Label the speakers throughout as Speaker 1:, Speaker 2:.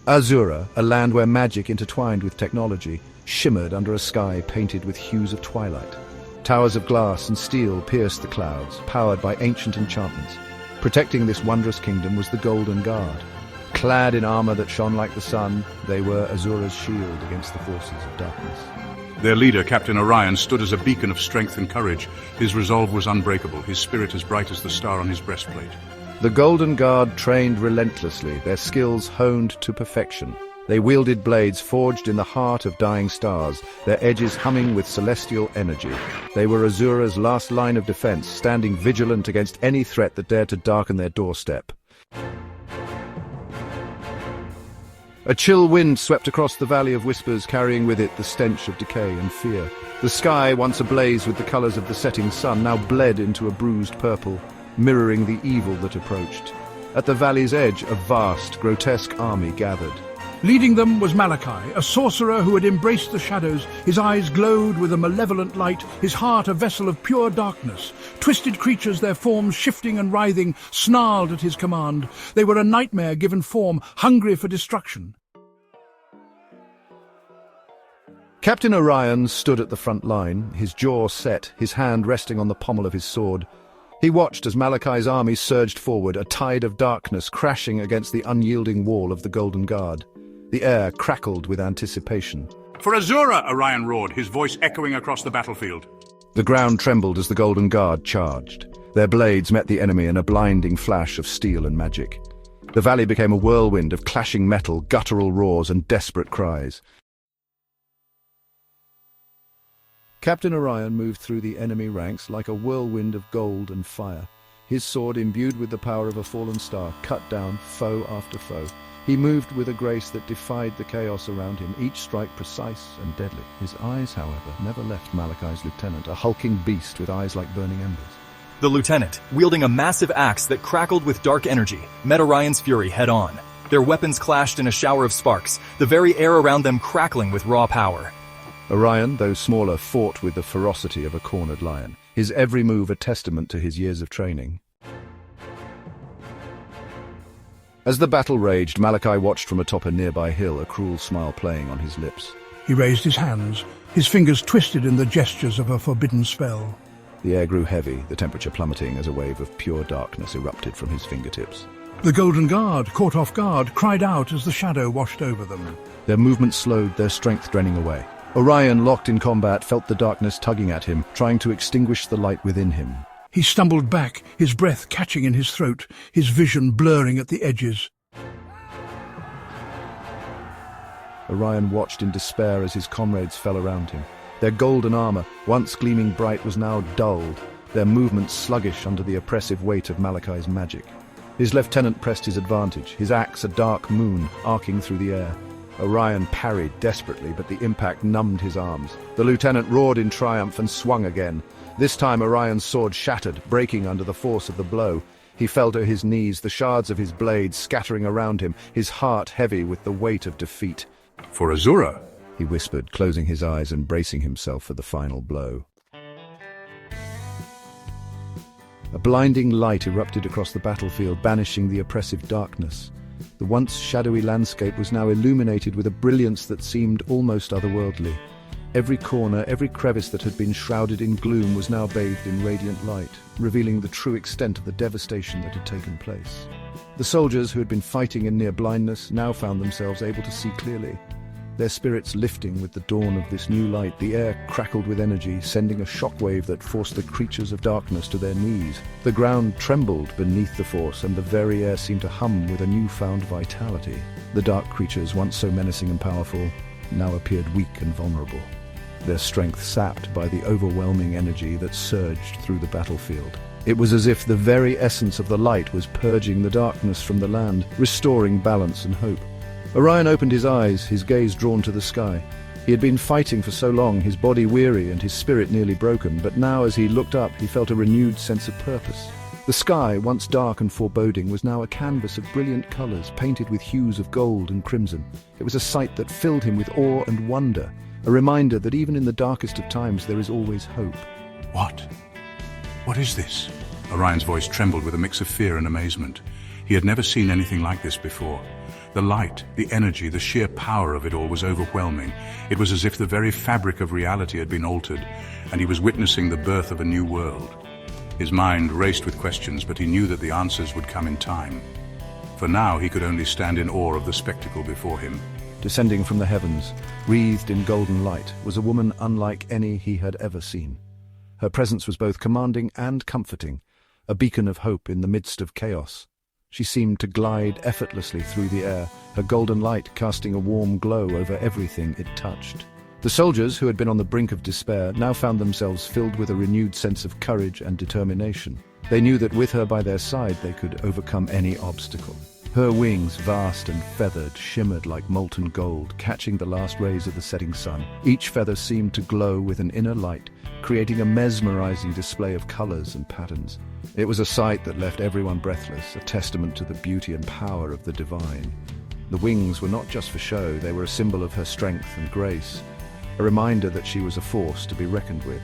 Speaker 1: Azura, a land where magic intertwined with technology, shimmered under a sky painted with hues of twilight. Towers of glass and steel pierced the clouds, powered by ancient enchantments. Protecting this wondrous kingdom was the Golden Guard. Clad in armor that shone like the sun, they were Azura's shield against the forces of darkness.
Speaker 2: Their leader, Captain Orion, stood as a beacon of strength and courage. His resolve was unbreakable, his spirit as bright as the star on his breastplate.
Speaker 1: The Golden Guard trained relentlessly, their skills honed to perfection. They wielded blades forged in the heart of dying stars, their edges humming with celestial energy. They were Azura's last line of defense, standing vigilant against any threat that dared to darken their doorstep. A chill wind swept across the Valley of Whispers, carrying with it the stench of decay and fear. The sky, once ablaze with the colors of the setting sun, now bled into a bruised purple, mirroring the evil that approached. At the valley's edge, a vast, grotesque army gathered.
Speaker 3: Leading them was Malachi, a sorcerer who had embraced the shadows. His eyes glowed with a malevolent light, his heart a vessel of pure darkness. Twisted creatures, their forms shifting and writhing, snarled at his command. They were a nightmare given form, hungry for destruction.
Speaker 1: Captain Orion stood at the front line, his jaw set, his hand resting on the pommel of his sword. He watched as Malachi's army surged forward, a tide of darkness crashing against the unyielding wall of the Golden Guard. The air crackled with anticipation.
Speaker 2: "For Azura!" Orion roared, his voice echoing across the battlefield.
Speaker 1: The ground trembled as the Golden Guard charged. Their blades met the enemy in a blinding flash of steel and magic. The valley became a whirlwind of clashing metal, guttural roars, and desperate cries. Captain Orion moved through the enemy ranks like a whirlwind of gold and fire. His sword, imbued with the power of a fallen star, cut down foe after foe. He moved with a grace that defied the chaos around him, each strike precise and deadly. His eyes, however, never left Malachi's lieutenant, a hulking beast with eyes like burning embers.
Speaker 4: The lieutenant, wielding a massive axe that crackled with dark energy, met Orion's fury head-on. Their weapons clashed in a shower of sparks, the very air around them crackling with raw power.
Speaker 1: Orion, though smaller, fought with the ferocity of a cornered lion, his every move a testament to his years of training. As the battle raged, Malachi watched from atop a nearby hill, a cruel smile playing on his lips.
Speaker 3: He raised his hands, his fingers twisted in the gestures of a forbidden spell.
Speaker 1: The air grew heavy, the temperature plummeting as a wave of pure darkness erupted from his fingertips.
Speaker 3: The Golden Guard, caught off guard, cried out as the shadow washed over them.
Speaker 1: Their movement slowed, their strength draining away. Orion, locked in combat, felt the darkness tugging at him, trying to extinguish the light within him.
Speaker 3: He stumbled back, his breath catching in his throat, his vision blurring at the edges.
Speaker 1: Orion watched in despair as his comrades fell around him. Their golden armor, once gleaming bright, was now dulled, their movements sluggish under the oppressive weight of Malachi's magic. His lieutenant pressed his advantage, his axe a dark moon arcing through the air. Orion parried desperately, but the impact numbed his arms. The lieutenant roared in triumph and swung again. This time Orion's sword shattered, breaking under the force of the blow. He fell to his knees, the shards of his blade scattering around him, his heart heavy with the weight of defeat.
Speaker 2: "For Azura!"
Speaker 1: he whispered, closing his eyes and bracing himself for the final blow. A blinding light erupted across the battlefield, banishing the oppressive darkness. The once shadowy landscape was now illuminated with a brilliance that seemed almost otherworldly. Every corner, every crevice that had been shrouded in gloom was now bathed in radiant light, revealing the true extent of the devastation that had taken place. The soldiers who had been fighting in near blindness now found themselves able to see clearly. Their spirits lifting with the dawn of this new light, the air crackled with energy, sending a shockwave that forced the creatures of darkness to their knees. The ground trembled beneath the force, and the very air seemed to hum with a newfound vitality. The dark creatures, once so menacing and powerful, now appeared weak and vulnerable, their strength sapped by the overwhelming energy that surged through the battlefield. It was as if the very essence of the light was purging the darkness from the land, restoring balance and hope. Orion opened his eyes, his gaze drawn to the sky. He had been fighting for so long, his body weary and his spirit nearly broken, but now as he looked up, he felt a renewed sense of purpose. The sky, once dark and foreboding, was now a canvas of brilliant colors, painted with hues of gold and crimson. It was a sight that filled him with awe and wonder, a reminder that even in the darkest of times there is always hope.
Speaker 2: "What? What is this?" Orion's voice trembled with a mix of fear and amazement. He had never seen anything like this before. The light, the energy, the sheer power of it all was overwhelming. It was as if the very fabric of reality had been altered, and he was witnessing the birth of a new world. His mind raced with questions, but he knew that the answers would come in time. For now, he could only stand in awe of the spectacle before him.
Speaker 1: Descending from the heavens, wreathed in golden light, was a woman unlike any he had ever seen. Her presence was both commanding and comforting, a beacon of hope in the midst of chaos. She seemed to glide effortlessly through the air, her golden light casting a warm glow over everything it touched. The soldiers, who had been on the brink of despair, now found themselves filled with a renewed sense of courage and determination. They knew that with her by their side they could overcome any obstacle. Her wings, vast and feathered, shimmered like molten gold, catching the last rays of the setting sun. Each feather seemed to glow with an inner light, creating a mesmerizing display of colors and patterns. It was a sight that left everyone breathless, a testament to the beauty and power of the divine. The wings were not just for show, they were a symbol of her strength and grace, a reminder that she was a force to be reckoned with.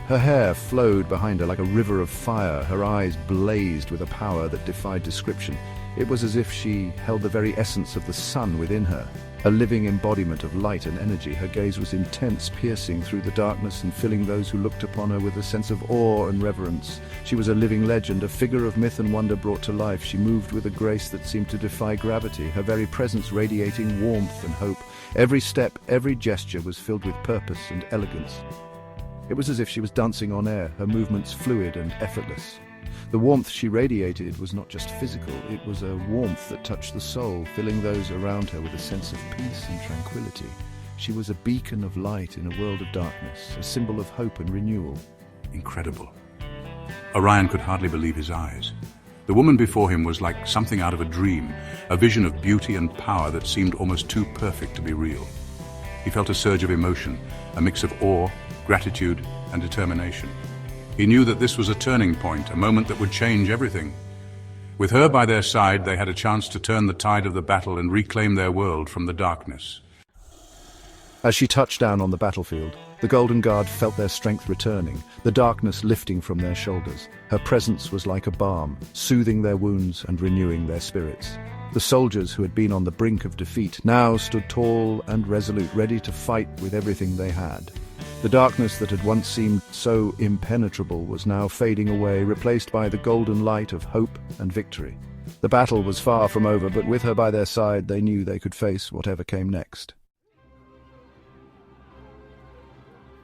Speaker 1: Her hair flowed behind her like a river of fire, her eyes blazed with a power that defied description. It was as if she held the very essence of the sun within her, a living embodiment of light and energy. Her gaze was intense, piercing through the darkness and filling those who looked upon her with a sense of awe and reverence. She was a living legend, a figure of myth and wonder brought to life. She moved with a grace that seemed to defy gravity, her very presence radiating warmth and hope. Every step, every gesture was filled with purpose and elegance. It was as if she was dancing on air, her movements fluid and effortless. The warmth she radiated was not just physical, it was a warmth that touched the soul, filling those around her with a sense of peace and tranquility. She was a beacon of light in a world of darkness, a symbol of hope and renewal.
Speaker 2: Incredible. Orion could hardly believe his eyes. The woman before him was like something out of a dream, a vision of beauty and power that seemed almost too perfect to be real. He felt a surge of emotion, a mix of awe, gratitude, and determination. He knew that this was a turning point, a moment that would change everything. With her by their side, they had a chance to turn the tide of the battle and reclaim their world from the darkness.
Speaker 1: As she touched down on the battlefield, the Golden Guard felt their strength returning, the darkness lifting from their shoulders. Her presence was like a balm, soothing their wounds and renewing their spirits. The soldiers who had been on the brink of defeat now stood tall and resolute, ready to fight with everything they had. The darkness that had once seemed so impenetrable was now fading away, replaced by the golden light of hope and victory. The battle was far from over, but with her by their side, they knew they could face whatever came next.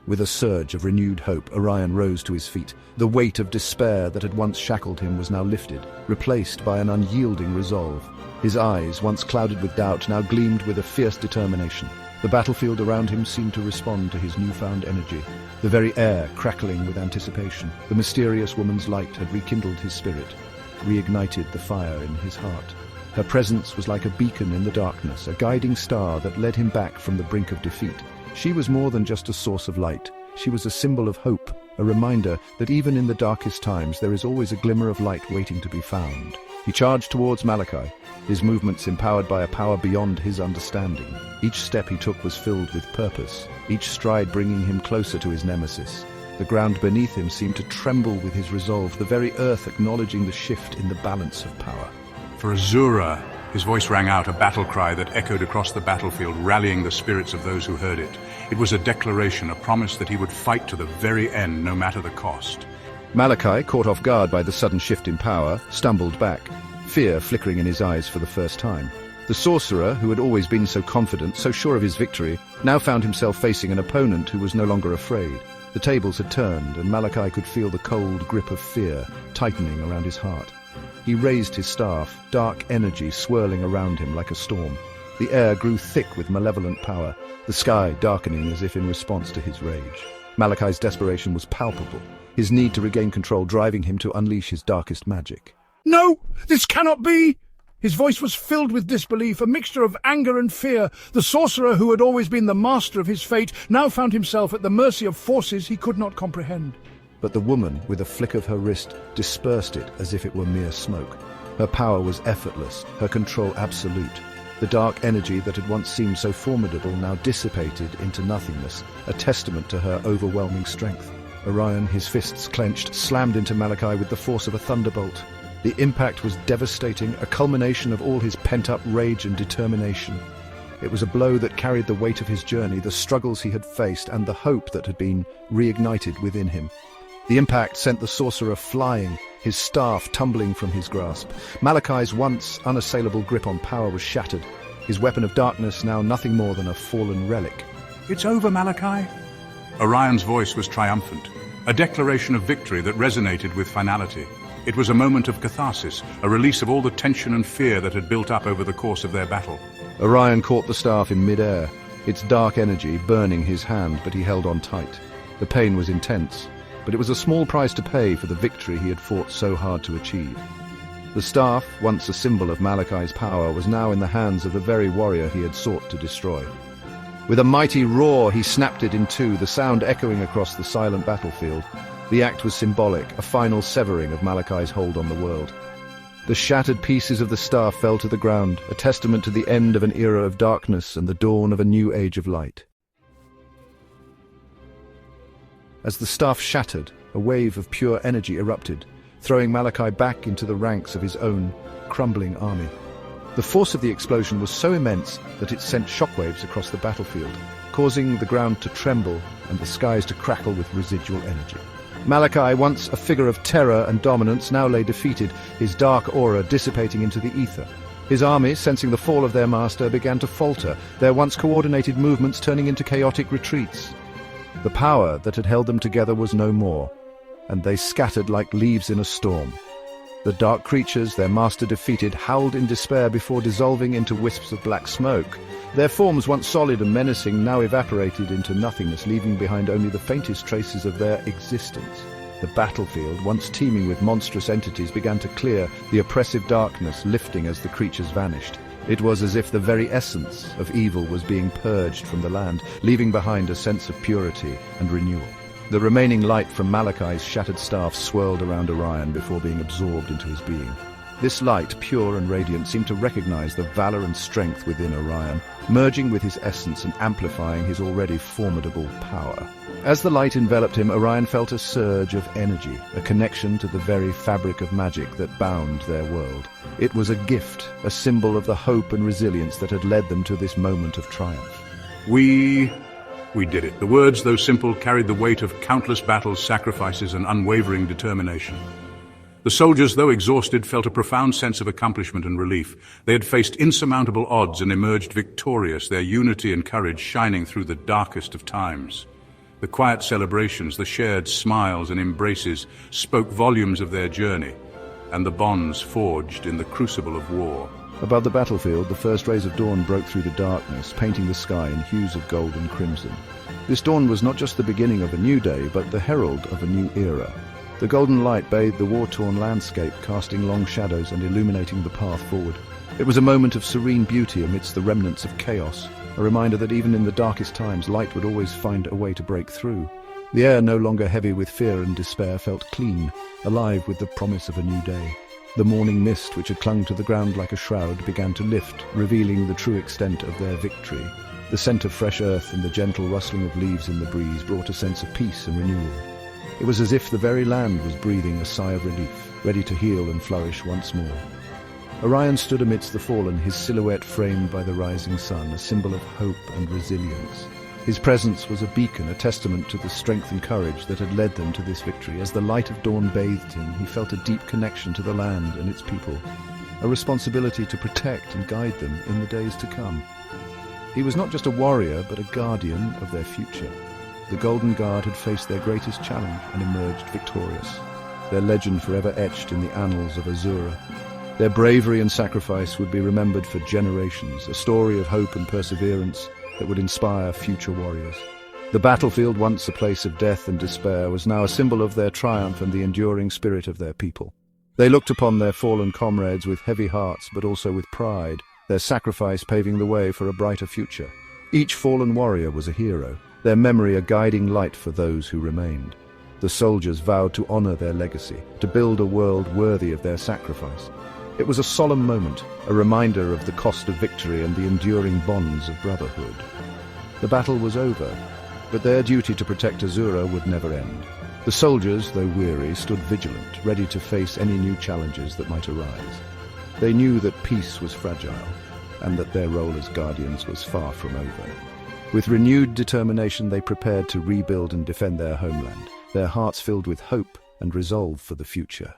Speaker 1: With a surge of renewed hope, Orion rose to his feet. The weight of despair that had once shackled him was now lifted, replaced by an unyielding resolve. His eyes, once clouded with doubt, now gleamed with a fierce determination. The battlefield around him seemed to respond to his newfound energy, the very air crackling with anticipation. The mysterious woman's light had rekindled his spirit, reignited the fire in his heart. Her presence was like a beacon in the darkness, a guiding star that led him back from the brink of defeat. She was more than just a source of light. She was a symbol of hope, a reminder that even in the darkest times there is always a glimmer of light waiting to be found. He charged towards Malachi, his movements empowered by a power beyond his understanding. Each step he took was filled with purpose, each stride bringing him closer to his nemesis. The ground beneath him seemed to tremble with his resolve, the very earth acknowledging the shift in the balance of power.
Speaker 2: For Azura, his voice rang out, a battle cry that echoed across the battlefield, rallying the spirits of those who heard it. It was a declaration, a promise that he would fight to the very end, no matter the cost.
Speaker 1: Malachi, caught off guard by the sudden shift in power, stumbled back, fear flickering in his eyes for the first time. The sorcerer, who had always been so confident, so sure of his victory, now found himself facing an opponent who was no longer afraid. The tables had turned, and Malachi could feel the cold grip of fear tightening around his heart. He raised his staff, dark energy swirling around him like a storm. The air grew thick with malevolent power, the sky darkening as if in response to his rage. Malachi's desperation was palpable, his need to regain control driving him to unleash his darkest magic.
Speaker 3: No, this cannot be! His voice was filled with disbelief, a mixture of anger and fear. The sorcerer, who had always been the master of his fate, now found himself at the mercy of forces he could not comprehend.
Speaker 1: But the woman, with a flick of her wrist, dispersed it as if it were mere smoke. Her power was effortless, her control absolute. The dark energy that had once seemed so formidable now dissipated into nothingness, a testament to her overwhelming strength. Orion, his fists clenched, slammed into Malachi with the force of a thunderbolt. The impact was devastating, a culmination of all his pent-up rage and determination. It was a blow that carried the weight of his journey, the struggles he had faced, and the hope that had been reignited within him. The impact sent the sorcerer flying, his staff tumbling from his grasp. Malachai's once unassailable grip on power was shattered, his weapon of darkness now nothing more than a fallen relic.
Speaker 2: It's over, Malachi. Orion's voice was triumphant, a declaration of victory that resonated with finality. It was a moment of catharsis, a release of all the tension and fear that had built up over the course of their battle.
Speaker 1: Orion caught the staff in mid-air, its dark energy burning his hand, but he held on tight. The pain was intense, but it was a small price to pay for the victory he had fought so hard to achieve. The staff, once a symbol of Malachai's power, was now in the hands of the very warrior he had sought to destroy. With a mighty roar, he snapped it in two, the sound echoing across the silent battlefield. The act was symbolic, a final severing of Malachai's hold on the world. The shattered pieces of the staff fell to the ground, a testament to the end of an era of darkness and the dawn of a new age of light. As the staff shattered, a wave of pure energy erupted, throwing Malachi back into the ranks of his own crumbling army. The force of the explosion was so immense that it sent shockwaves across the battlefield, causing the ground to tremble and the skies to crackle with residual energy. Malachi, once a figure of terror and dominance, now lay defeated, his dark aura dissipating into the ether. His army, sensing the fall of their master, began to falter, their once coordinated movements turning into chaotic retreats. The power that had held them together was no more, and they scattered like leaves in a storm. The dark creatures, their master defeated, howled in despair before dissolving into wisps of black smoke. Their forms, once solid and menacing, now evaporated into nothingness, leaving behind only the faintest traces of their existence. The battlefield, once teeming with monstrous entities, began to clear, the oppressive darkness lifting as the creatures vanished. It was as if the very essence of evil was being purged from the land, leaving behind a sense of purity and renewal. The remaining light from Malachai's shattered staff swirled around Orion before being absorbed into his being. This light, pure and radiant, seemed to recognize the valor and strength within Orion, merging with his essence and amplifying his already formidable power. As the light enveloped him, Orion felt a surge of energy, a connection to the very fabric of magic that bound their world. It was a gift, a symbol of the hope and resilience that had led them to this moment of triumph.
Speaker 2: We did it. The words, though simple, carried the weight of countless battles, sacrifices, and unwavering determination. The soldiers, though exhausted, felt a profound sense of accomplishment and relief. They had faced insurmountable odds and emerged victorious, their unity and courage shining through the darkest of times. The quiet celebrations, the shared smiles and embraces spoke volumes of their journey and the bonds forged in the crucible of war.
Speaker 1: Above the battlefield, the first rays of dawn broke through the darkness, painting the sky in hues of gold and crimson. This dawn was not just the beginning of a new day, but the herald of a new era. The golden light bathed the war-torn landscape, casting long shadows and illuminating the path forward. It was a moment of serene beauty amidst the remnants of chaos, a reminder that even in the darkest times, light would always find a way to break through. The air, no longer heavy with fear and despair, felt clean, alive with the promise of a new day. The morning mist, which had clung to the ground like a shroud, began to lift, revealing the true extent of their victory. The scent of fresh earth and the gentle rustling of leaves in the breeze brought a sense of peace and renewal. It was as if the very land was breathing a sigh of relief, ready to heal and flourish once more. Orion stood amidst the fallen, his silhouette framed by the rising sun, a symbol of hope and resilience. His presence was a beacon, a testament to the strength and courage that had led them to this victory. As the light of dawn bathed him, he felt a deep connection to the land and its people, a responsibility to protect and guide them in the days to come. He was not just a warrior, but a guardian of their future. The Golden Guard had faced their greatest challenge and emerged victorious, their legend forever etched in the annals of Azura. Their bravery and sacrifice would be remembered for generations, a story of hope and perseverance that would inspire future warriors. The battlefield, once a place of death and despair, was now a symbol of their triumph and the enduring spirit of their people. They looked upon their fallen comrades with heavy hearts, but also with pride, their sacrifice paving the way for a brighter future. Each fallen warrior was a hero, their memory a guiding light for those who remained. The soldiers vowed to honor their legacy, to build a world worthy of their sacrifice. It was a solemn moment, a reminder of the cost of victory and the enduring bonds of brotherhood. The battle was over, but their duty to protect Azura would never end. The soldiers, though weary, stood vigilant, ready to face any new challenges that might arise. They knew that peace was fragile, and that their role as guardians was far from over. With renewed determination, they prepared to rebuild and defend their homeland, their hearts filled with hope and resolve for the future.